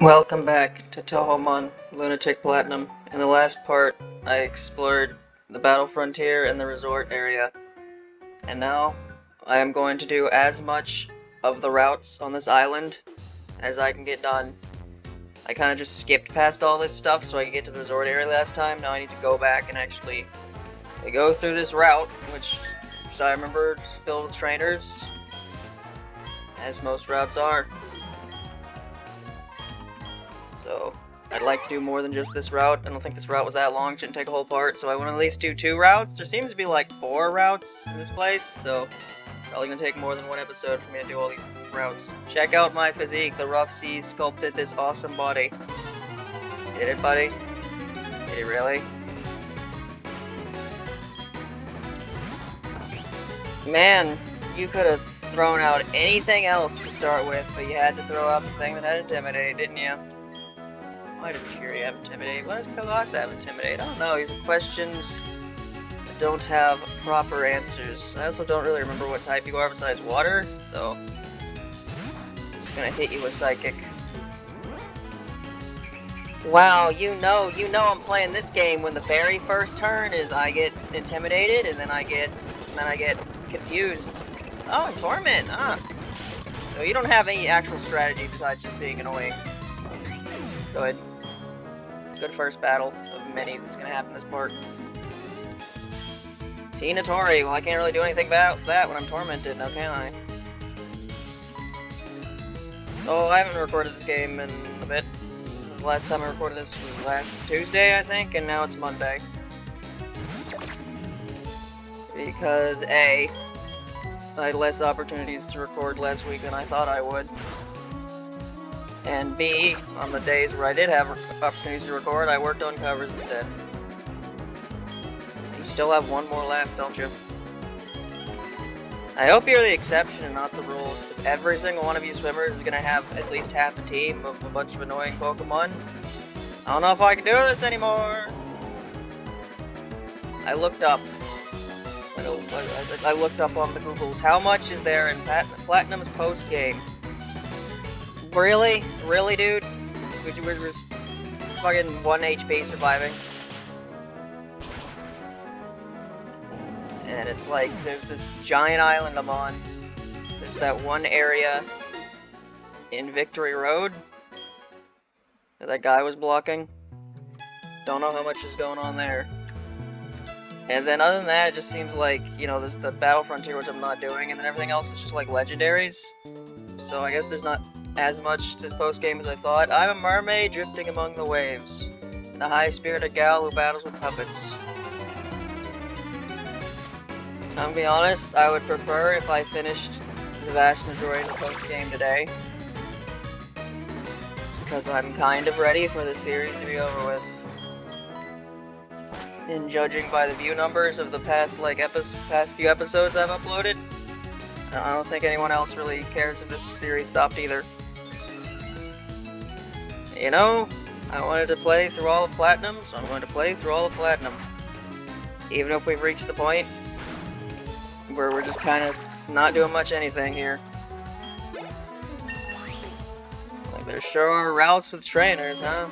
Welcome back to Touhoumon, Lunatic Platinum. In the last part, I explored the battle frontier and the resort area. And now, I am going to do as much of the routes on this island as I can get done. I kind of just skipped past all this stuff so I could get to the resort area last time. Now I need to go back and actually go through this route, which I remember is filled with trainers, as most routes are. So, I'd like to do more than just this route. I don't think this route was that long, shouldn't take a whole part, so I want to at least do 2 routes. There seems to be like 4 routes in this place, so probably gonna take more than 1 episode for me to do all these routes. Check out my physique, the rough sea sculpted this awesome body. Did it, buddy? Did it really? Man, you could have thrown out anything else to start with, but you had to throw out the thing that had Intimidate, didn't you? Why does Fury have Intimidate? Why does Colossus have Intimidate? I don't know, these are questions that don't have proper answers. I also don't really remember what type you are besides water, so I'm just gonna hit you with Psychic. Wow, you know I'm playing this game when the very first turn is I get intimidated and then I get confused. Oh, Torment, So you don't have any actual strategy besides just being annoying. Good. Good first battle of many that's gonna happen this part. Tina Tori, well I can't really do anything about that when I'm tormented, now can I? So I haven't recorded this game in a bit. The last time I recorded this was last Tuesday, I think, and now it's Monday. Because A, I had less opportunities to record last week than I thought I would. And B, on the days where I did have opportunities to record, I worked on covers instead. You still have 1 more left, don't you? I hope you're the exception and not the rule, because if every single one of you swimmers is going to have at least half a team of a bunch of annoying Pokemon, I don't know if I can do this anymore! I looked up. I looked up on the Googles, how much is there in Platinum's post-game? Really? Really, dude? We're just fucking 1 HP surviving. And it's like, there's this giant island I'm on. There's that one area in Victory Road that that guy was blocking. Don't know how much is going on there. And then other than that, it just seems like, you know, there's the Battle Frontier, which I'm not doing, and then everything else is just like legendaries. So I guess there's not as much to this post-game as I thought. I'm a mermaid drifting among the waves, and a high-spirited gal who battles with puppets. I'm gonna be honest, I would prefer if I finished the vast majority of the post-game today, because I'm kind of ready for the series to be over with. And judging by the view numbers of the past few episodes I've uploaded, I don't think anyone else really cares if this series stopped either. You know, I wanted to play through all of Platinum, so I'm going to play through all of Platinum. Even if we've reached the point where we're just kind of not doing much anything here. Like, there sure are routes with trainers, huh?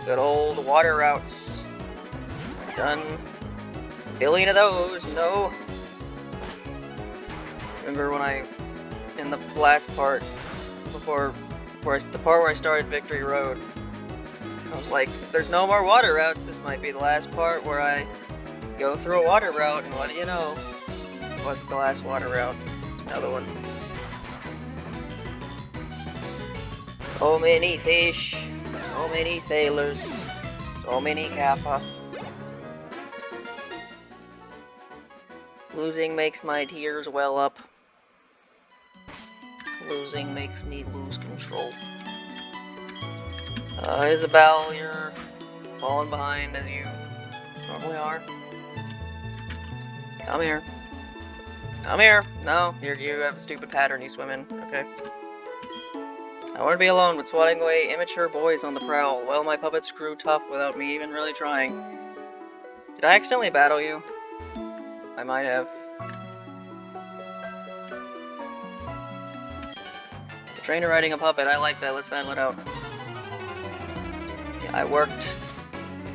Good old water routes. Done a billion of those, no. Remember when in the last part, the part where I started Victory Road, I was like, if there's no more water routes, this might be the last part where I go through a water route, and what do you know? It wasn't the last water route, it's another one. So many fish. So many sailors, so many Kappa. Losing makes my tears well up. Losing makes me lose control. Isabel, you're falling behind as you normally are. Come here. Come here! No, you have a stupid pattern you swim in. Okay. I want to be alone, but swatting away immature boys on the prowl. Well, my puppets grew tough without me even really trying. Did I accidentally battle you? I might have. Trainer riding a puppet, I like that, let's battle it out. Yeah, I worked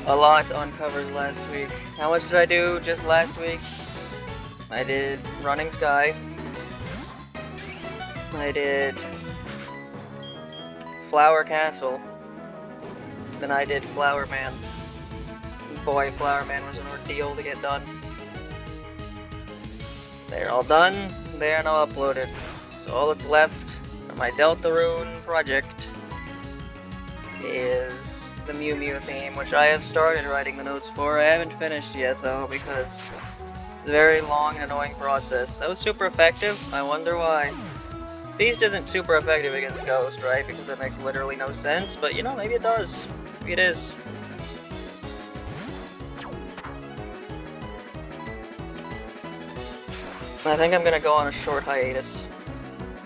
a lot on covers last week. How much did I do just last week? I did Running Sky. I did Flower Castle. Then I did Flower Man. Boy, Flower Man was an ordeal to get done. They're all done, they are now uploaded. So all that's left of my Deltarune project is the Mew Mew theme, which I have started writing the notes for. I haven't finished yet though, because it's a very long and annoying process. That was super effective, I wonder why. Beast isn't super effective against Ghost, right? Because that makes literally no sense, but you know, maybe it does. Maybe it is. I think I'm gonna go on a short hiatus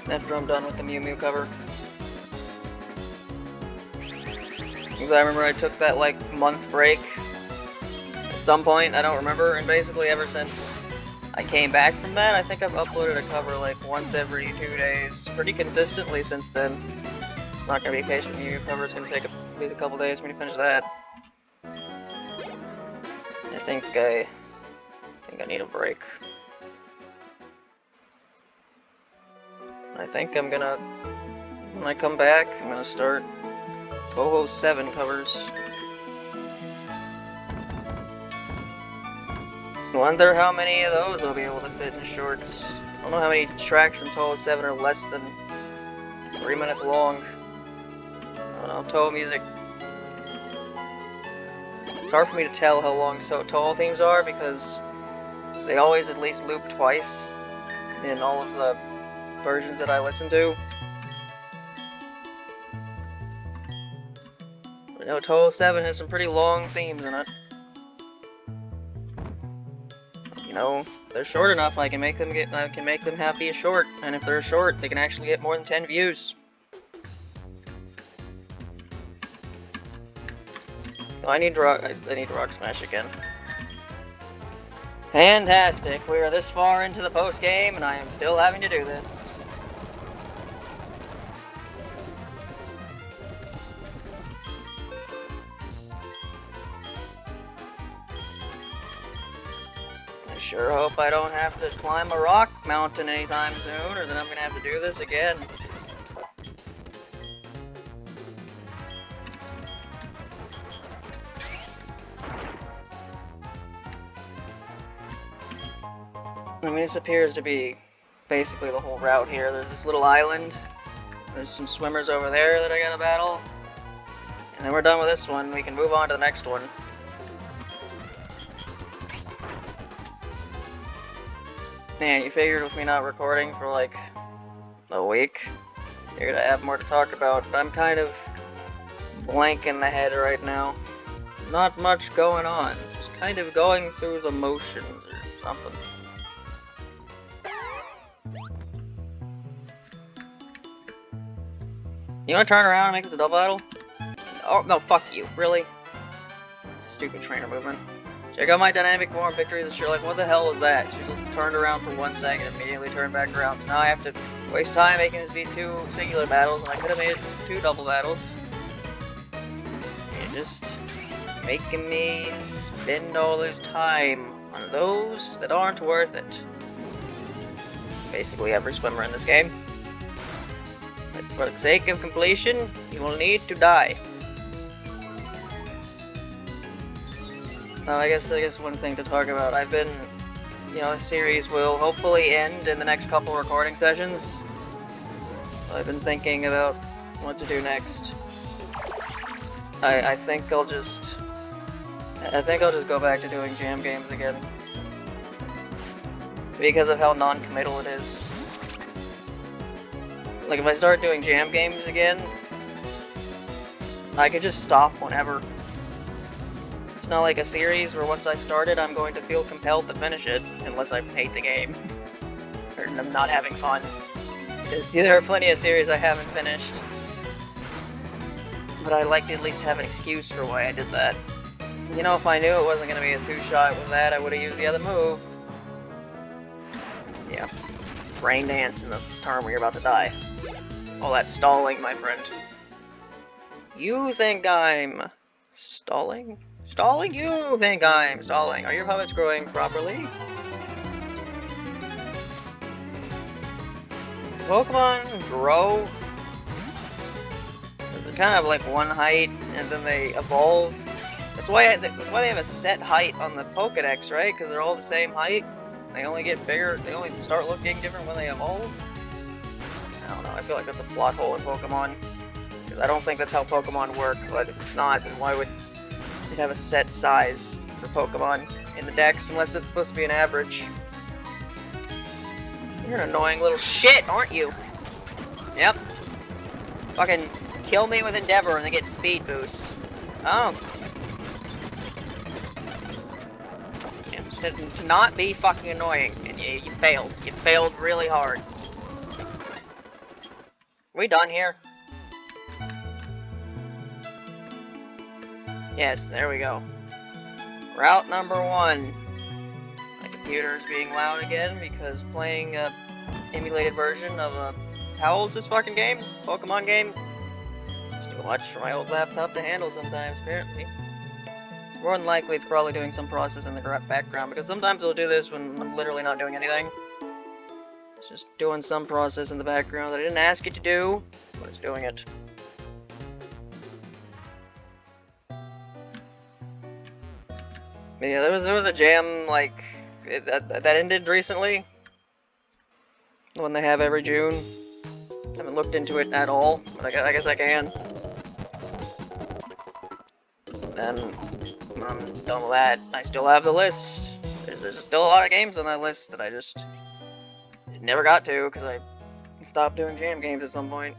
after I'm done with the Mew Mew cover. Because I remember I took that like month break at some point, I don't remember, and basically ever since I came back from that, I think I've uploaded a cover like once every 2 days, pretty consistently since then. It's not gonna be a case with Mew Mew cover, it's gonna take at least a couple days for me to finish that. I think I need a break. I think I'm gonna, when I come back, I'm gonna start Touhoumon 7 covers. Wonder how many of those I'll be able to fit in shorts. I don't know how many tracks in Touhoumon 7 are less than 3 minutes long. I don't know, Touhoumon music. It's hard for me to tell how long Touhoumon themes are because they always at least loop twice in all of the versions that I listen to. But no, Touhoumon 7 has some pretty long themes in it. You know, they're short enough. I can make them have be short, and if they're short, they can actually get more than 10 views. Oh, I need Rock Smash again. Fantastic! We are this far into the post game, and I am still having to do this. I sure hope I don't have to climb a rock mountain anytime soon, or then I'm gonna have to do this again. I mean, this appears to be basically the whole route here. There's this little island, there's some swimmers over there that I gotta battle, and then we're done with this one, we can move on to the next one. Man, you figured with me not recording for like a week, you're gonna have more to talk about, but I'm kind of blank in the head right now. Not much going on, just kind of going through the motions or something. You wanna turn around and make this a double battle? Oh, no, fuck you, really? Stupid trainer movement. Check out my dynamic form victories and you're like, what the hell was that? She just turned around for 1 second and immediately turned back around. So now I have to waste time making this be 2 singular battles when I could have made it 2 double battles. You're just making me spend all this time on those that aren't worth it. Basically every swimmer in this game. But for the sake of completion, you will need to die. I guess one thing to talk about. I've been, you know, this series will hopefully end in the next couple recording sessions. I've been thinking about what to do next. I think I'll just go back to doing jam games again. Because of how non-committal it is. Like if I start doing jam games again, I could just stop whenever. It's not like a series where once I start it, I'm going to feel compelled to finish it, unless I hate the game. Or I'm not having fun. Because there are plenty of series I haven't finished. But I like to at least have an excuse for why I did that. You know, if I knew it wasn't going to be a 2-shot with that, I would have used the other move. Yeah. Brain dance in the turn where you're about to die. Oh, that's stalling, my friend. You think I'm stalling? Stalling? You think I'm stalling? Are your puppets growing properly? Pokemon grow. They're kind of like one height, and then they evolve. That's why they have a set height on the Pokedex, right? Because they're all the same height. They only get bigger. They only start looking different when they evolve. I don't know. I feel like that's a plot hole in Pokemon. Because I don't think that's how Pokemon work. But if it's not, then why would it have a set size for Pokemon in the Dex unless it's supposed to be an average? You're an annoying little shit, aren't you? Yep. Fucking kill me with Endeavor and then get speed boost. Oh. To not be fucking annoying, and you failed. You failed really hard. We done here? Yes, there we go. Route number 1. My computer's being loud again because playing a emulated version of a... How old's this fucking game? Pokemon game? It's too much for my old laptop to handle sometimes, apparently. More than likely, it's probably doing some process in the background, because sometimes it'll do this when I'm literally not doing anything. It's just doing some process in the background that I didn't ask it to do, but it's doing it. Yeah, there was a jam, like, that ended recently. The one they have every June. I haven't looked into it at all, but I guess I can. Then, I'm done with that. I still have the list. There's still a lot of games on that list that I just never got to, because I stopped doing jam games at some point.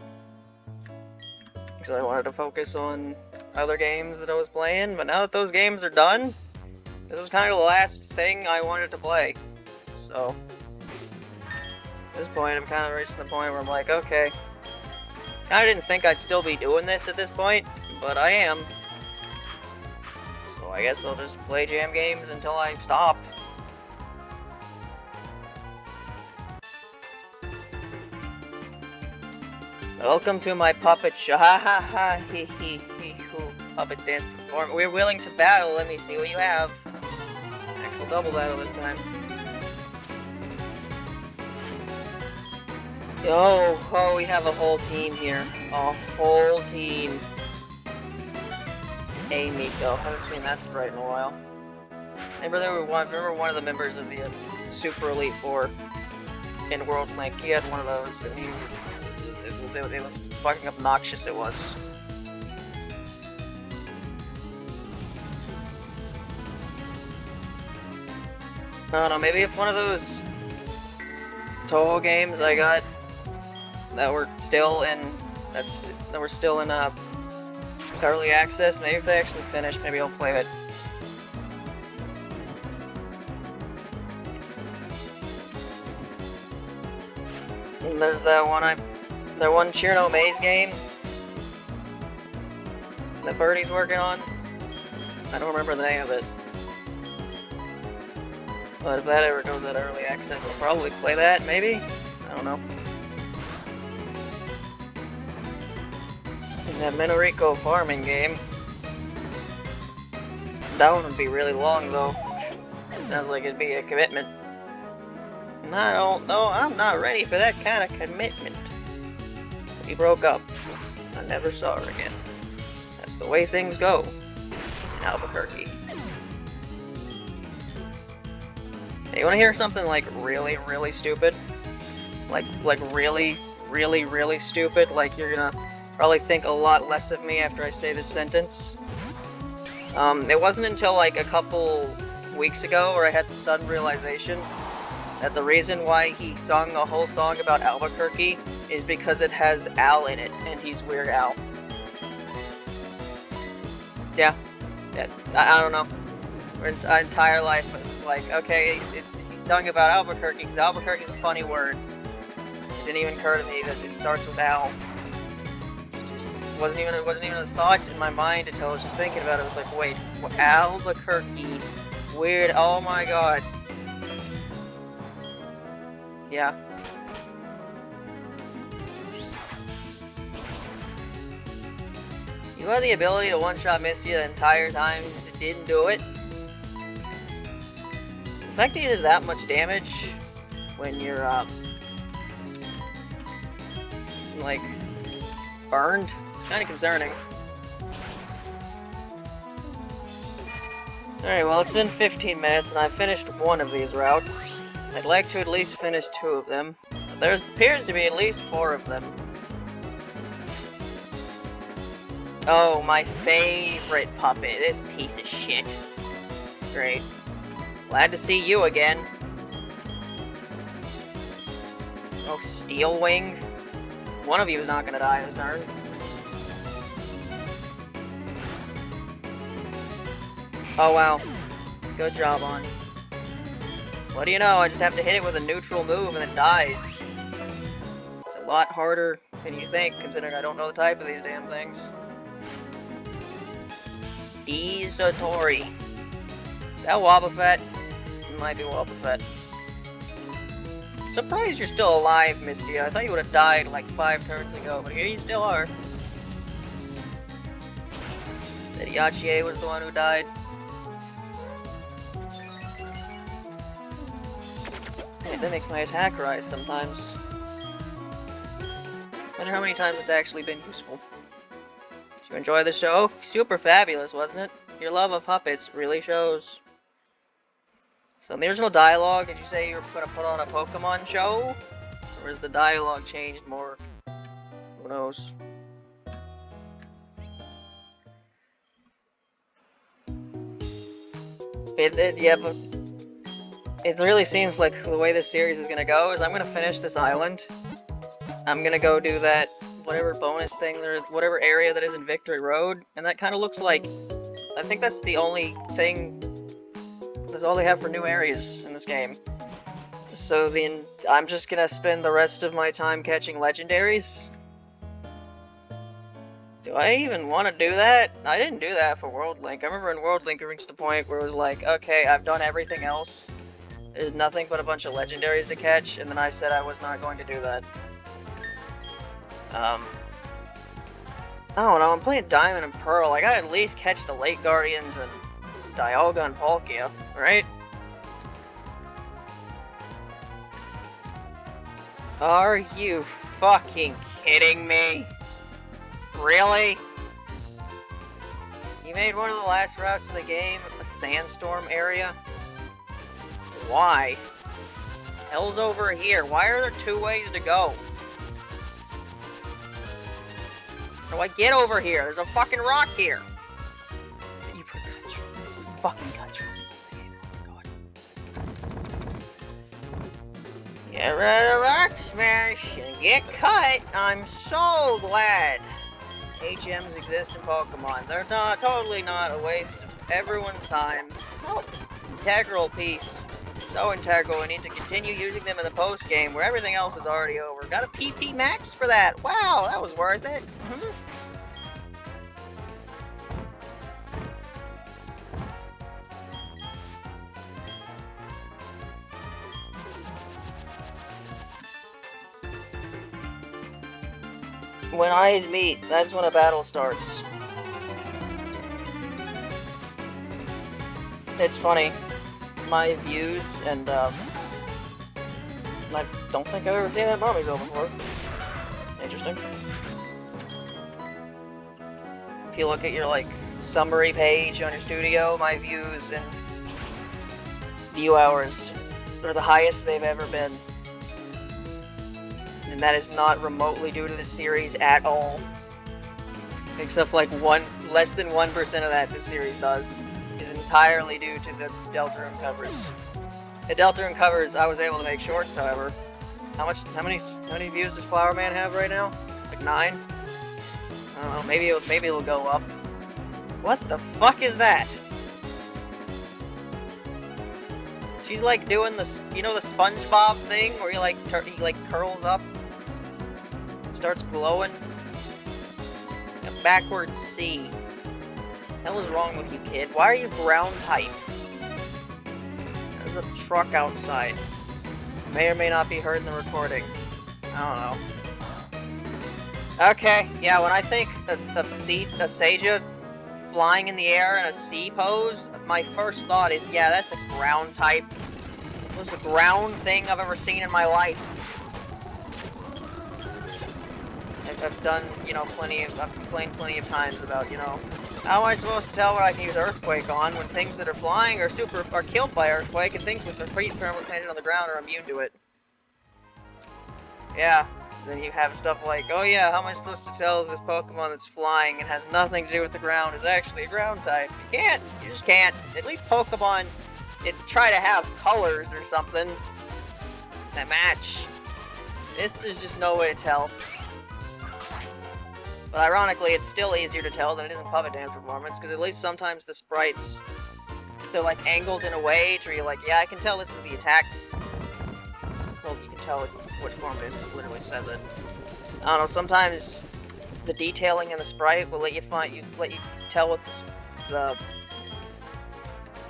Because I wanted to focus on other games that I was playing, but now that those games are done, this was kind of the last thing I wanted to play. So, at this point, I'm kind of reaching the point where I'm like, okay. Kinda didn't think I'd still be doing this at this point, but I am. So I guess I'll just play jam games until I stop. So welcome to my puppet show. Ha ha ha, he hoo. Puppet dance performance. We're willing to battle. Let me see what you have. Actual double battle this time. Oh, we have a whole team here. A whole team. Hey, Miko. Haven't seen that sprite in a while. Remember one of the members of the Super Elite Four in World Link? He had one of those, and it was fucking obnoxious. It was. I don't know. Maybe if one of those Touhoumon games I got that were still in early access. Maybe if they actually finished, maybe I'll play it. And there's that one Chirno Maze game that Birdie's working on. I don't remember the name of it. But if that ever goes out early access, I'll probably play that, maybe? I don't know. There's that Minorico farming game. That one would be really long, though. It sounds like it'd be a commitment. And I don't know, I'm not ready for that kind of commitment. We broke up. I never saw her again. That's the way things go in Albuquerque. Hey, you wanna hear something like really, really stupid? Like really, really, really stupid? Like you're gonna probably think a lot less of me after I say this sentence. It wasn't until like a couple weeks ago where I had the sudden realization that the reason why he sung a whole song about Albuquerque is because it has Al in it, and he's Weird Al. Yeah, I don't know. Our entire life it's like, okay, he's sung about Albuquerque because Albuquerque's a funny word. It didn't even occur to me that it starts with Al. It wasn't even a thought in my mind until I was just thinking about it. I was like, wait, Albuquerque, weird. Oh my god. Yeah. You had the ability to one-shot miss you the entire time, didn't do it. The fact that you did that much damage when you're, like, burned, it's kind of concerning. Alright, well, it's been 15 minutes and I've finished one of these routes. I'd like to at least finish 2 of them. But there appears to be at least 4 of them. Oh, my favorite puppet, this piece of shit. Great. Glad to see you again. Oh, Steel Wing. One of you is not gonna die this turn. Oh wow. Good job, on. What do you know, I just have to hit it with a neutral move and it dies. It's a lot harder than you think, considering I don't know the type of these damn things. Deezatori. Is that Wobbuffet? It might be Wobbuffet. Surprised you're still alive, Misty. I thought you would have died like 5 turns ago, but here you still are. Said Yachier was the one who died. Hey, that makes my attack rise sometimes. Wonder how many times it's actually been useful. Did you enjoy the show? Super fabulous, wasn't it? Your love of puppets really shows. So in the original dialogue, did you say you were going to put on a Pokemon show? Or has the dialogue changed more? Who knows? Yeah, but it really seems like the way this series is going to go is I'm going to finish this island. I'm going to go do that whatever bonus thing, whatever area that is in Victory Road, and that kind of looks like, I think that's the only thing, that's all they have for new areas in this game. So then, I'm just gonna spend the rest of my time catching legendaries. Do I even want to do that? I didn't do that for World Link. I remember in World Link it reached the point where it was like, okay, I've done everything else. There's nothing but a bunch of legendaries to catch, and then I said I was not going to do that. I don't know, I'm playing Diamond and Pearl. I gotta at least catch the Lake Guardians and Dialga and Palkia, right? Are you fucking kidding me? Really? You made one of the last routes in the game a sandstorm area? Why? Hell's over here. Why are there 2 ways to go? How do I get over here? There's a fucking rock here. You put control. Fucking controls in the game. Oh god. Get rid of Rock Smash and get cut. I'm so glad HMs exist in Pokemon. They're totally not a waste of everyone's time. Oh, integral piece. So integral, we need to continue using them in the post-game where everything else is already over. Got a PP max for that. Wow, that was worth it. When eyes meet, that's when a battle starts. It's funny. My views and, I don't think I've ever seen that Mommy Girl before. Interesting. If you look at your, like, summary page on your studio, my views and view hours are the highest they've ever been. And that is not remotely due to the series at all. Except like less than 1% of that this series does is entirely due to the Deltarune covers. The Deltarune covers I was able to make shorts, however. How many views does Flower Man have right now? Like 9? I don't know, maybe it'll go up. What the fuck is that? She's like doing the, you know, the SpongeBob thing where he like curls up, starts glowing. A backward C. The hell is wrong with you, kid? Why are you ground type? There's a truck outside. May or may not be heard in the recording. I don't know. Okay, yeah, when I think of Saja flying in the air in a C pose, my first thought is, yeah, that's a ground type. Most the ground thing I've ever seen in my life. I've done, you know, I've complained plenty of times about, you know, how am I supposed to tell what I can use Earthquake on when things that are flying are killed by Earthquake and things with their feet permanently planted on the ground are immune to it? Yeah. Then you have stuff like, oh yeah, how am I supposed to tell this Pokemon that's flying and has nothing to do with the ground is actually a ground type? You can't. You just can't. At least Pokemon, try to have colors or something that match. This is just no way to tell. But ironically, it's still easier to tell than it is in Puppet Dance Performance, because at least sometimes the sprites, they're like angled in a way where you're like, yeah, I can tell this is the attack. Well, you can tell it's which form it is, because it literally says it. I don't know, sometimes the detailing in the sprite will let you tell what the...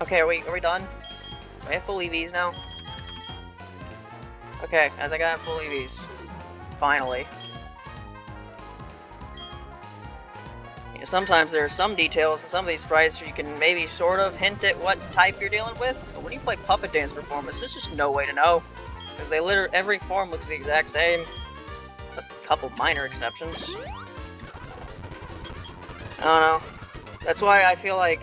Okay, are we done? Do I have full EVs now? Okay, I think I have full EVs. Finally. You know, sometimes there are some details in some of these sprites where you can maybe sort of hint at what type you're dealing with, but when you play Puppet Dance Performance, there's just no way to know. Because every form looks the exact same. With a couple minor exceptions. I don't know. That's why I feel like,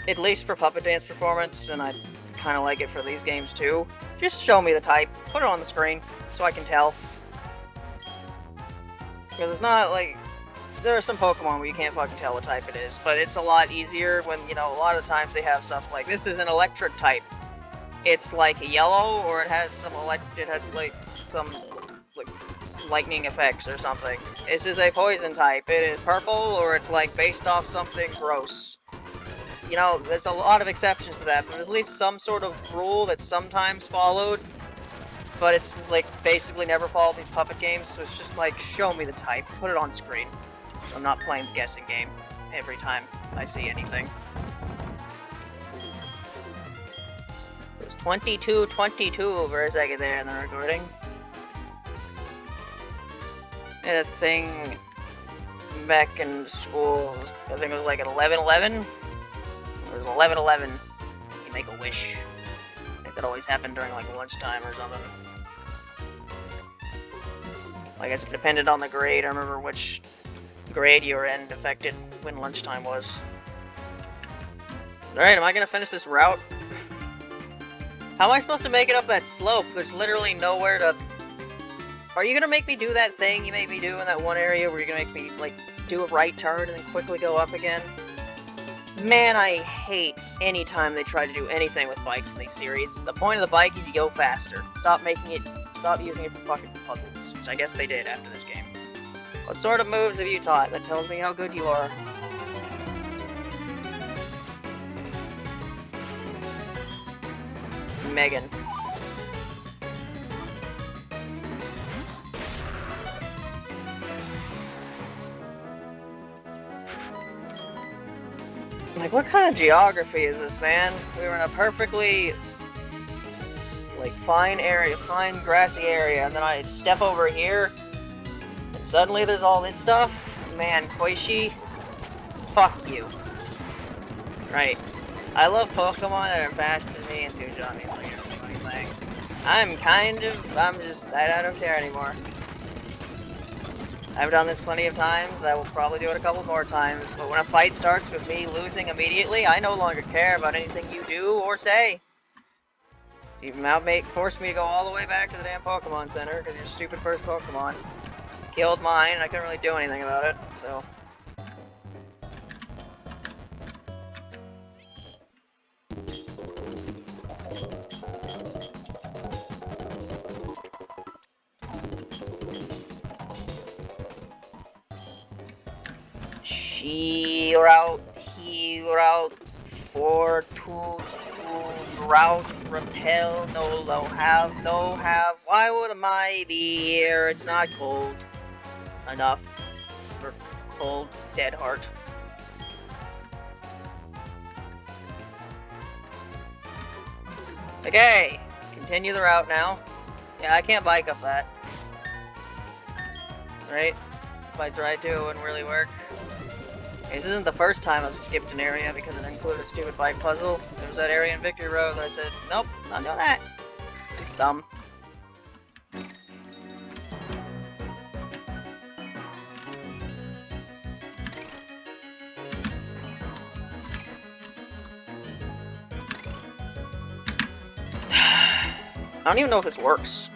at least for Puppet Dance Performance, and I kind of like it for these games too, just show me the type, put it on the screen, so I can tell. Because it's not like, there are some Pokemon where you can't fucking tell what type it is, but it's a lot easier when, you know, a lot of the times they have stuff like, this is an electric type. It's like a yellow, or it has some lightning effects or something. This is a poison type. It is purple, or it's like based off something gross. You know, there's a lot of exceptions to that, but at least some sort of rule that's sometimes followed. But it's like basically never followed these Puppet games, so it's just like, show me the type, put it on screen. I'm not playing the guessing game every time I see anything. It was 22:22 for a second there in the recording. And a thing back in school, I think it was like at 11:11. It was 11:11. You make a wish. I think that always happened during like lunchtime or something. I guess it depended on the grade. I remember which grade you were in affected when lunchtime was. Alright, am I gonna finish this route? How am I supposed to make it up that slope? There's literally nowhere to... Are you gonna make me do that thing you made me do in that one area where you're gonna make me, like, do a right turn and then quickly go up again? Man, I hate any time they try to do anything with bikes in these series. The point of the bike is you go faster. Stop using it for fucking puzzles, which I guess they did after this game. What sort of moves have you taught? That tells me how good you are. Megan. Like, what kind of geography is this, man? We were in a perfectly, like, fine area, fine grassy area, and then I step over here, and suddenly there's all this stuff? Man, Koishi, fuck you. Right. I love Pokemon that are faster than me, and Touhoumon means like a funny thing. I don't care anymore. I've done this plenty of times, I will probably do it a couple more times, but when a fight starts with me losing immediately, I no longer care about anything you do or say. You now force me to go all the way back to the damn Pokemon Center, because your stupid first Pokemon killed mine, and I couldn't really do anything about it, so... Route, 4, 2, route, repel, no have, why would I be here? It's not cold enough for cold, dead heart. Okay, continue the route now. Yeah, I can't bike up that. right? If I try to, it wouldn't really work. This isn't the first time I've skipped an area because it included a stupid bike puzzle. There was that area in Victory Road that I said, nope, not doing that. It's dumb. I don't even know if this works.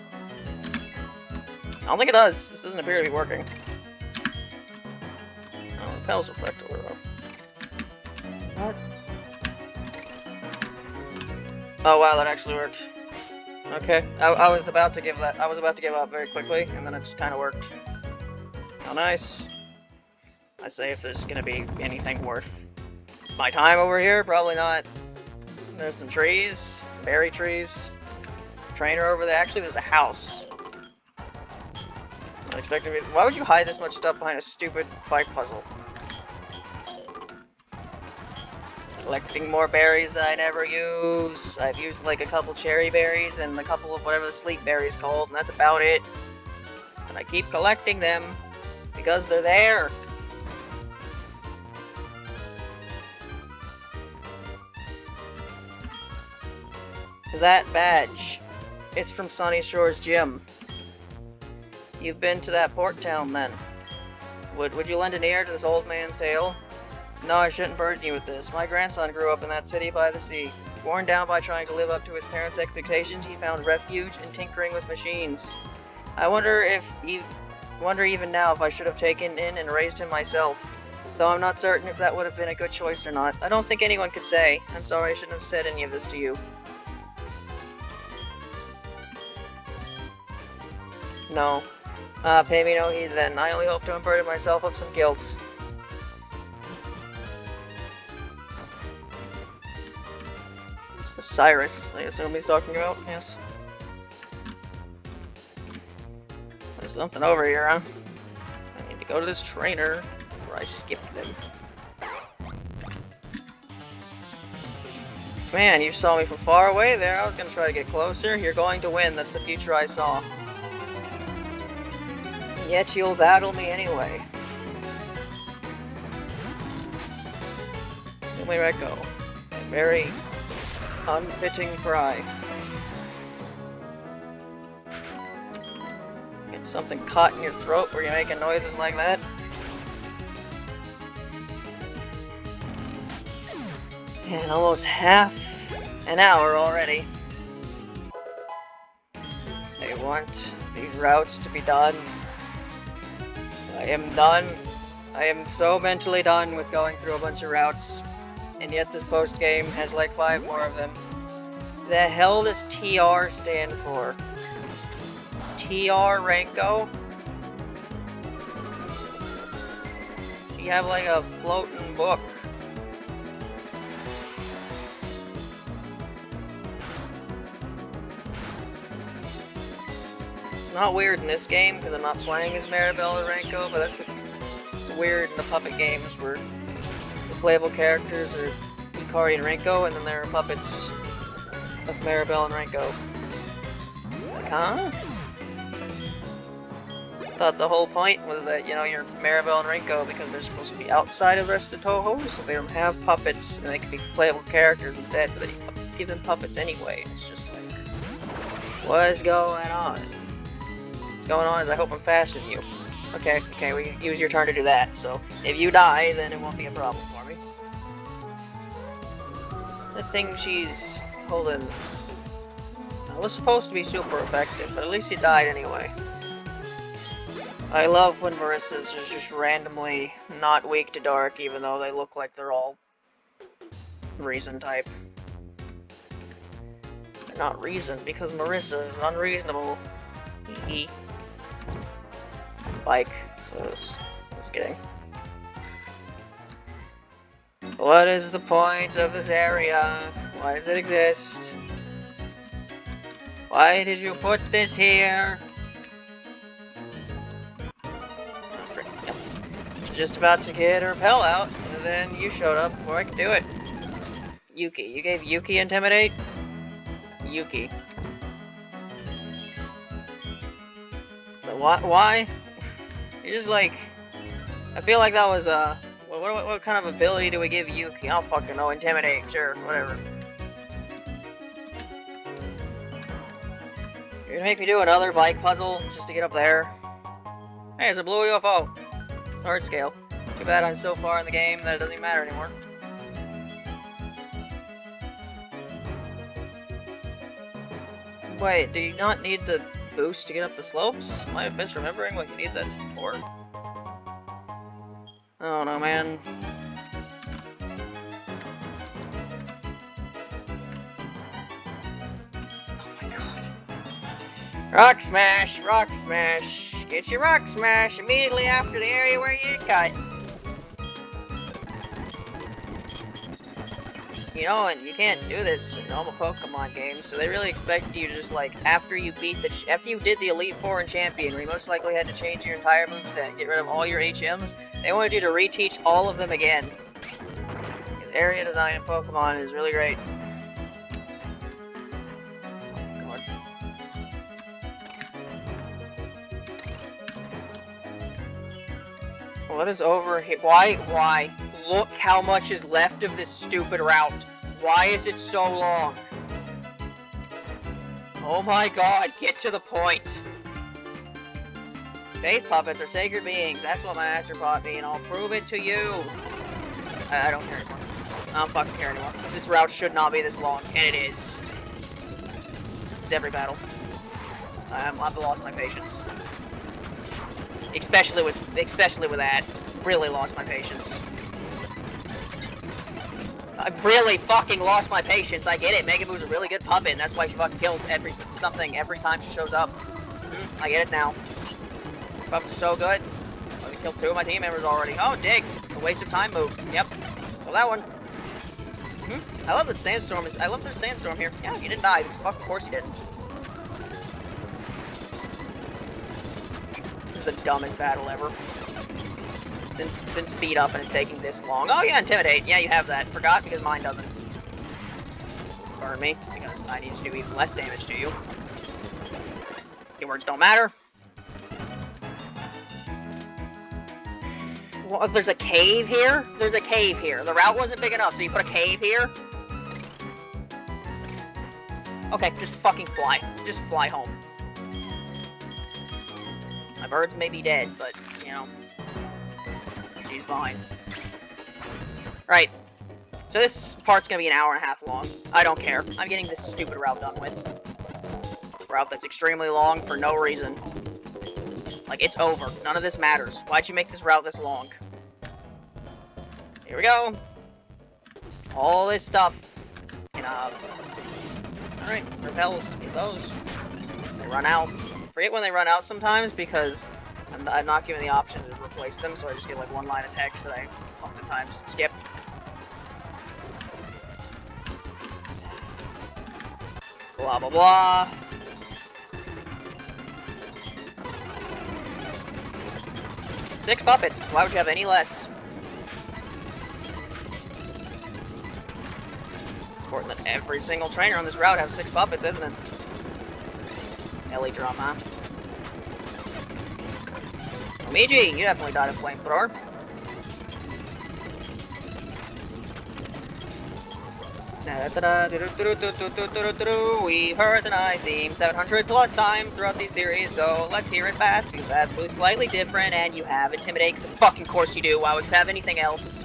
I don't think it does. This doesn't appear to be working. Oh, the pedals reflect over though. What? Oh wow, that actually worked. Okay, I was about to give up very quickly, and then it just kind of worked. How nice. I'd say if there's gonna be anything worth my time over here, probably not. There's some trees, some berry trees. Trainer over there. Actually, there's a house. Not expecting me. Why would you hide this much stuff behind a stupid bike puzzle? Collecting more berries that I never use. I've used like a couple cherry berries and a couple of whatever the sleep berries called, and that's about it. And I keep collecting them because they're there. That badge. It's from Sunny Shore's gym. You've been to that port town then. Would you lend an ear to this old man's tale? No, I shouldn't burden you with this. My grandson grew up in that city by the sea. Worn down by trying to live up to his parents' expectations, he found refuge in tinkering with machines. I wonder even now if I should have taken in and raised him myself. Though I'm not certain if that would have been a good choice or not. I don't think anyone could say. I'm sorry I shouldn't have said any of this to you. No. Pay me no heed then. I only hope to unburden myself of some guilt. It's the Cyrus, I assume he's talking about, yes. There's something over here, huh? I need to go to this trainer, where I skipped them. Man, you saw me from far away there. I was gonna try to get closer. You're going to win, that's the future I saw. Yet you'll battle me anyway. Sumireko. A very unfitting cry. Get something caught in your throat where you're making noises like that. And almost half an hour already. They want these routes to be done. I am done. I am so mentally done with going through a bunch of routes, and yet this post-game has like 5 more of them. The hell does TR stand for? TR Ranko? You have like a floating book. It's not weird in this game because I'm not playing as Maribel or Ranko, but it's weird in the puppet games where the playable characters are Ikari and Ranko, and then there are puppets of Maribel and Ranko. It's like, huh? I thought the whole point was that, you know, you're Maribel and Ranko because they're supposed to be outside of the rest of Touhou, so they don't have puppets and they can be playable characters instead, but then you give them puppets anyway. It's just like, what is going on? Going on is I hope I'm faster than you. Okay, we use your turn to do that, so if you die, then it won't be a problem for me. The thing she's holding was supposed to be super effective, but at least he died anyway. I love when Marissa's is just randomly not weak to dark, even though they look like they're all reason type. They're not reason, because Marissa is unreasonable. Hee. Bike, so I was kidding. What is the point of this area? Why does it exist? Why did you put this here? Yep. Just about to get her repel out, and then you showed up before I could do it. Yuki. You gave Yuki Intimidate? Yuki. But why? You're just like... I feel like that was, what kind of ability do we give Yuki? I don't fucking know. Intimidate, sure, whatever. You're gonna make me do another bike puzzle just to get up there? Hey, it's a blue UFO. It's hard scale. Too bad I'm so far in the game that it doesn't even matter anymore. Wait, do you not need the boost to get up the slopes? Am I misremembering what you need that for? I don't know, man. Oh my god. Rock smash! Rock smash! Get your rock smash immediately after the area where you cut. You know, and you can't do this in normal Pokemon games, so they really expect you to just, like, after you did the Elite Four and Champion, where you most likely had to change your entire moveset, get rid of all your HMs, they wanted you to reteach all of them again. Because area design in Pokemon is really great. Oh, God. What is over here? Why? Look how much is left of this stupid route. Why is it so long? Oh my god, get to the point. Faith puppets are sacred beings. That's what my master taught me, and I'll prove it to you. I don't care anymore. I don't fucking care anymore. This route should not be this long, and it is. It's every battle. I've lost my patience. Especially with that. Really lost my patience. I've really fucking lost my patience. I get it. Mega Boo's a really good puppet, and that's why she fucking kills every time she shows up. I get it now. Puppets are so good. I've killed 2 of my team members already. Oh, dig. A waste of time move. Yep. Well, that one. I love that sandstorm. I love their sandstorm here. Yeah, you didn't die. Of course you didn't. This is the dumbest battle ever. It's been speed up and it's taking this long. Oh yeah, intimidate. Yeah, you have that. Forgot because mine doesn't. Burn me because I need to do even less damage to you. Your words don't matter. Well, there's a cave here? There's a cave here. The route wasn't big enough, so you put a cave here? Okay, just fucking fly. Just fly home. My birds may be dead, but, you know, she's fine. Right. So this part's gonna be an hour and a half long. I don't care. I'm getting this stupid route done with. Route that's extremely long for no reason. Like, it's over. None of this matters. Why'd you make this route this long? Here we go. All this stuff. Alright, repels. Get those. They run out. Forget when they run out sometimes because I'm not given the option to replace them, so I just get like one line of text that I oftentimes skip. Blah blah blah. Six puppets, why would you have any less? It's important that every single trainer on this route has 6 puppets, isn't it? Ellie drum, huh? Omiji, you definitely died of flamethrower. We've heard tonight's theme 700 plus times throughout these series, so let's hear it fast, because that's really slightly different, and you have Intimidate, because of fucking course you do. Why would you have anything else?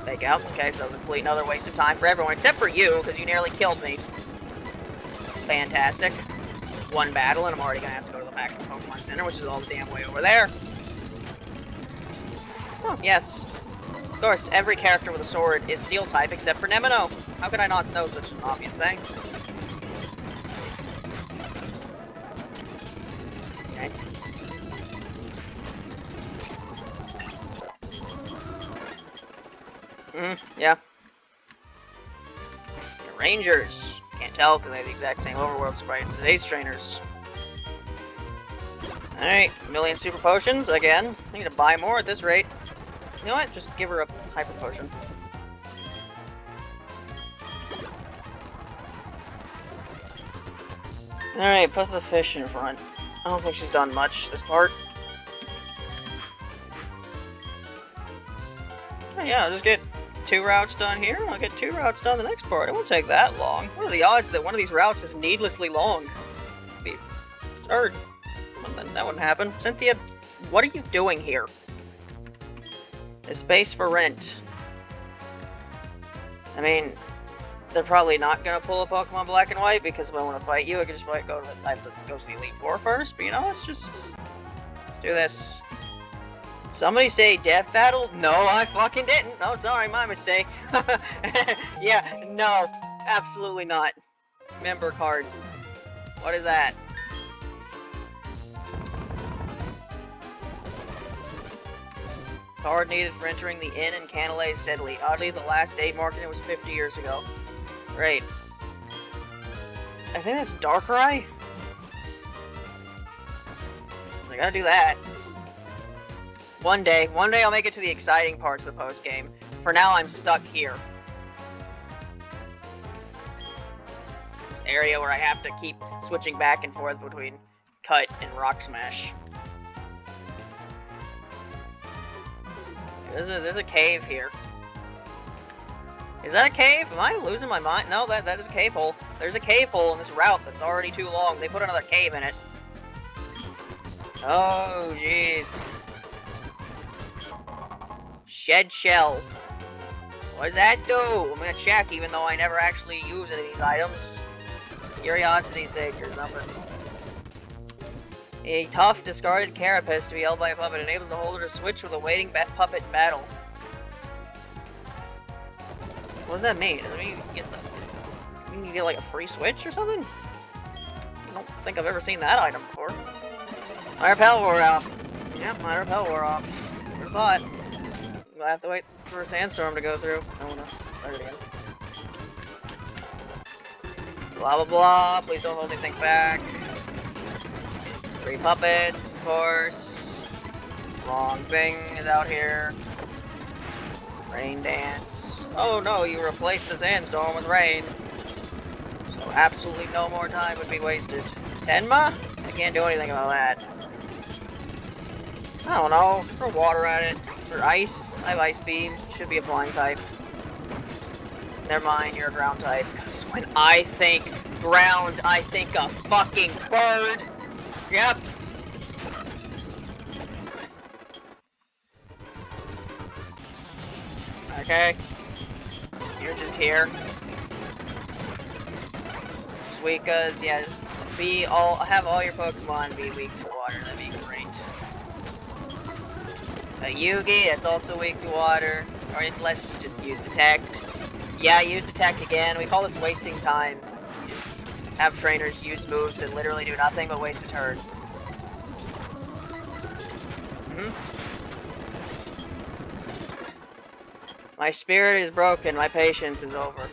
Fake out. Okay, so that was a complete another waste of time for everyone, except for you, because you nearly killed me. Fantastic. One battle, and I'm already gonna have to go to the back of the Pokemon Center, which is all the damn way over there. Oh, yes. Of course, every character with a sword is Steel type except for Nemino. How could I not know such an obvious thing? Okay. Yeah. The Rangers. Can't tell because they have the exact same overworld sprites as Ace Trainers. Alright, a million super potions again. I need to buy more at this rate. You know what? Just give her a hyper potion. Alright, put the fish in front. I don't think she's done much this part. Oh, yeah, I'll just get 2 routes done here, and I'll get 2 routes done the next part. It won't take that long. What are the odds that one of these routes is needlessly long? Be absurd. Well, then that wouldn't happen. Cynthia, what are you doing here? There's space for rent. I mean, they're probably not gonna pull a Pokemon Black and White because if I want to fight you, I can just I have to go to the Elite Four first. But you know, let's do this. Somebody say Death Battle? No, I fucking didn't. Oh, sorry, my mistake. Yeah, no, absolutely not. Member card. What is that? Card needed for entering the inn in Canalay Steadily. Oddly, the last date marked in it was 50 years ago. Great. I think that's Darkrai? I gotta do that. One day I'll make it to the exciting parts of the post-game. For now, I'm stuck here. This area where I have to keep switching back and forth between Cut and Rock Smash. There's a cave here. Is that a cave? Am I losing my mind? No, that is a cave hole. There's a cave hole in this route that's already too long. They put another cave in it. Oh, jeez. Shed Shell. What does that do? I'm gonna check even though I never actually use any of these items. Curiosity's sake or something. A tough, discarded carapace to be held by a puppet enables the holder to switch with a waiting puppet in battle. What does that mean? Does that mean you get like a free switch or something? I don't think I've ever seen that item before. My repel wore off. Yep, my repel wore off. Never thought. I have to wait for a sandstorm to go through. I wanna start it again. Blah blah blah. Please don't hold anything back. 3 puppets, of course. Wrong thing is out here. Rain dance. Oh no, you replaced the sandstorm with rain. So absolutely no more time would be wasted. Tenma? I can't do anything about that. I don't know. Throw water at it. For ice, I have Ice Beam. Should be a flying type. Never mind, you're a ground type. Because when I think ground, I think a fucking bird. Yep. Okay. You're just here. Suicas, yeah, just have all your Pokemon be weak to water, that'd be great. A Yugi, that's also weak to water. Or unless you just use Detect. Yeah, use Detect again. We call this wasting time. You just have trainers use moves that literally do nothing but waste a turn. My spirit is broken, my patience is over.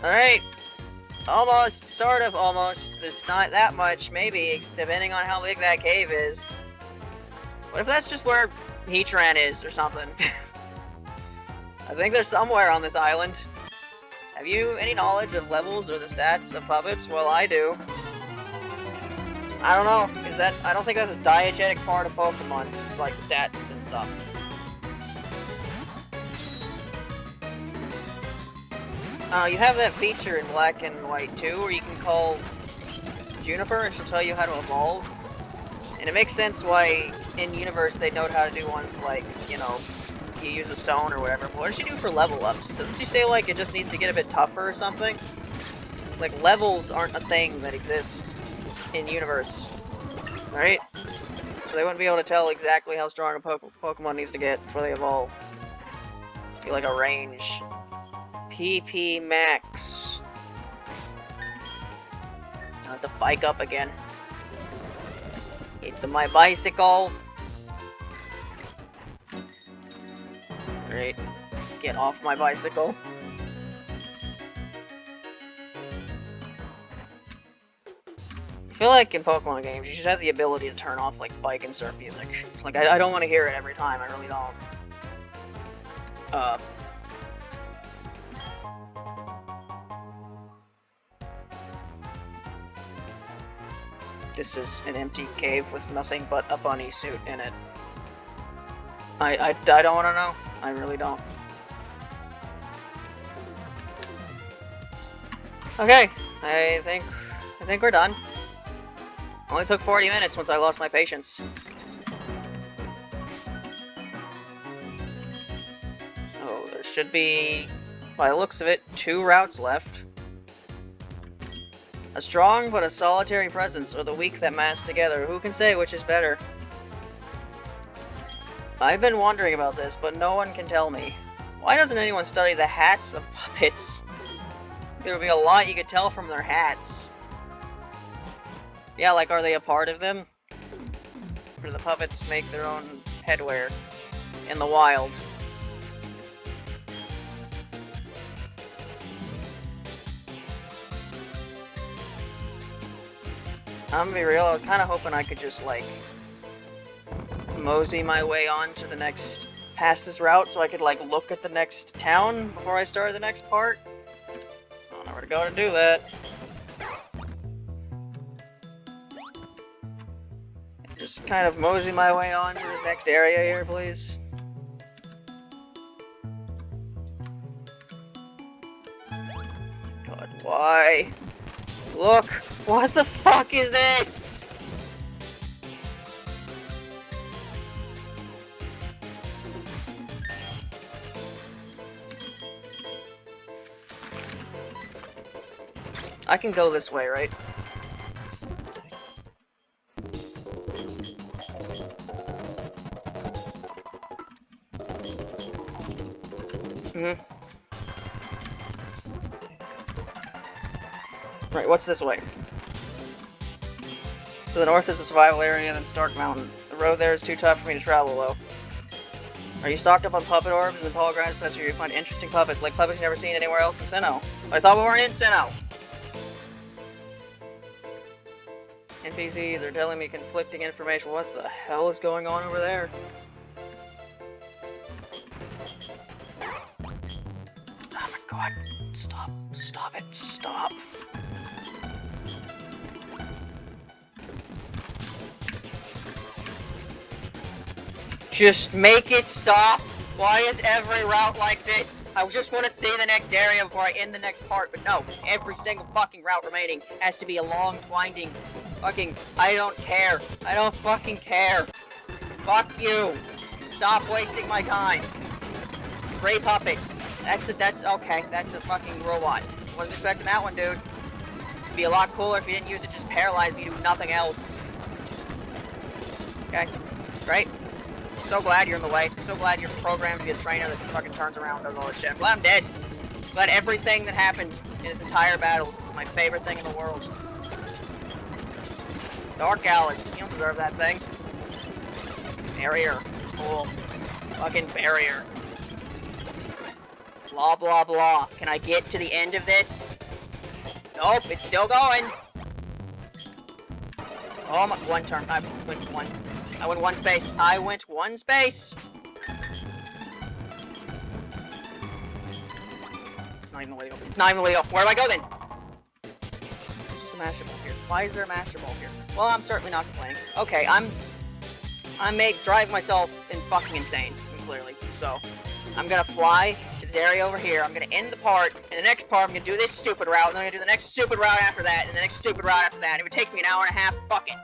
Alright. Almost, sort of almost. There's not that much, maybe, depending on how big that cave is. What if that's just where Heatran is, or something? I think there's somewhere on this island. Have you any knowledge of levels or the stats of puppets? Well, I do. I don't know. I don't think that's a diegetic part of Pokemon, like the stats and stuff. You have that feature in Black and White too, where you can call Juniper and she'll tell you how to evolve. And it makes sense why in Universe they know how to do ones like, you know, you use a stone or whatever. But what does she do for level ups? Doesn't she say like it just needs to get a bit tougher or something? It's like levels aren't a thing that exist in Universe, right? So they wouldn't be able to tell exactly how strong a Pokemon needs to get before they evolve. It'd be like a range. PP Max. I have to bike up again. Get to my bicycle. Great. Get off my bicycle. I feel like in Pokemon games, you should have the ability to turn off like bike and surf music. It's like I don't want to hear it every time. I really don't. this is an empty cave with nothing but a bunny suit in it. I don't want to know. I really don't. Okay, I think we're done. Only took 40 minutes once I lost my patience. Oh, there should be, by the looks of it, 2 routes left. A strong but a solitary presence, or the weak that mass together. Who can say which is better? I've been wondering about this, but no one can tell me. Why doesn't anyone study the hats of puppets? There would be a lot you could tell from their hats. Yeah, like, are they a part of them? Or do the puppets make their own headwear in the wild? I'm gonna be real, I was kinda hoping I could just, like, mosey my way on to the next, past this route, so I could, like, look at the next town before I started the next part. I don't know where to go to do that. Just kind of mosey my way on to this next area here, please. God, why? Look! What the fuck is this? I can go this way, right? Mm-hmm. Right, what's this way? To the north is a survival area, then Stark Mountain. The road there is too tough for me to travel, though. Are you stocked up on puppet orbs in the tall grass patch where you find interesting puppets, like puppets you've never seen anywhere else in Sinnoh? I thought we weren't in Sinnoh! NPCs are telling me conflicting information. What the hell is going on over there? Oh my god. Stop. Stop it. Stop. Just make it stop! Why is every route like this? I just want to see the next area before I end the next part, but no. Every single fucking route remaining has to be a long, winding, fucking... I don't care. I don't fucking care. Fuck you. Stop wasting my time. Gray puppets. That's okay. That's a fucking robot. Wasn't expecting that one, dude. It'd be a lot cooler if you didn't use it, just paralyze me, do nothing else. Okay. Great. So glad you're in the way. So glad you're programmed to be a trainer that fucking turns around and does all this shit. I'm glad I'm dead. I'm glad everything that happened in this entire battle is my favorite thing in the world. Dark Alice. You don't deserve that thing. Barrier. Cool. Fucking barrier. Blah, blah, blah. Can I get to the end of this? Nope, it's still going. Oh my, one turn. I went one. I went one space. I went one space. It's not even the way to go. It's not even the way to go. Where do I go then? There's just a master ball here. Why is there a master ball here? Well, I'm certainly not complaining. Okay, I'm driving myself fucking insane, clearly. So, I'm gonna fly to this area over here. I'm gonna end the part. In the next part, I'm gonna do this stupid route, and then I'm gonna do the next stupid route after that, and the next stupid route after that. It would take me an hour and a half. Fuck it.